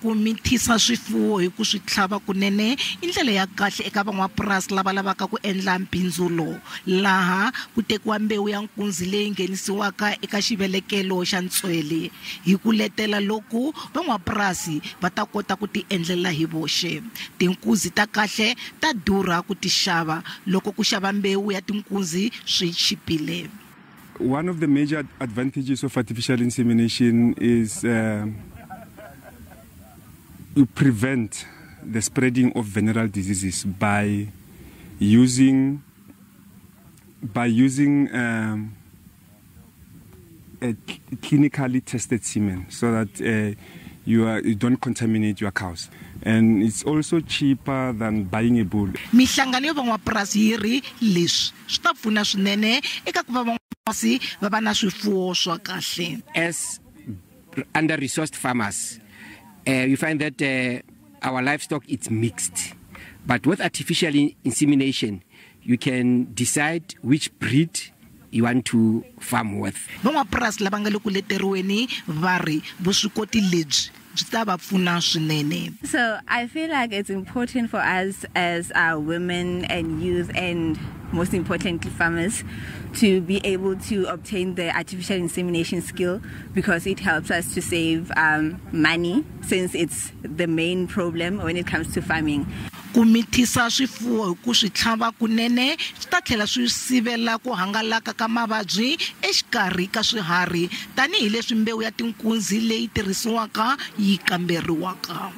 ku mithisa swifuwo hi ku swi tlhava kunene i ndlela ya kahle eka van'wapurasi lava lavaka ku endla bindzu lowu, laha ku tekiwa mbewu ya nkunzi leyi nghenisiwaka eka xivelekelo xa ntswele. Hi ku letela loku van'wapurasi va ta kota ku ti endlela hi voxe. Tinkuzi ta kahle ta durha ku ti xava loko ku xava mbewu ya tinkuzi swi chipile. One of the major advantages of artificial insemination is you prevent the spreading of venereal diseases by using a clinically tested semen, so that you don't contaminate your cows. And it's also cheaper than buying a bull. Mihlangano yo van'wapurasi yi ri leswi swi ta pfuna swinene eka ku va van'wamapurasi va va na swifuwo swa kahle. As under-resourced farmers, you find that our livestock is mixed. But with artificial insemination, you can decide which breed you want to farm with. Van'wapurasi lava nga le ku leteriweni va ri vuswikoti lebyi byi ta va pfuna swinene. So I feel like it's important for us as women and youth, and most importantly farmers, to be able to obtain the artificial insemination skill, because it helps us to save money, since it's the main problem when it comes to farming. Ku mithisa swifuwo hi ku swi tlhava kunene swi ta tlhela swi sivela ku hangalaka ka mavabyi exikarhi ka swiharhi, tanihileswi mbewu ya tinkuzi leyi tirhisiwaka yi kamberiwaka.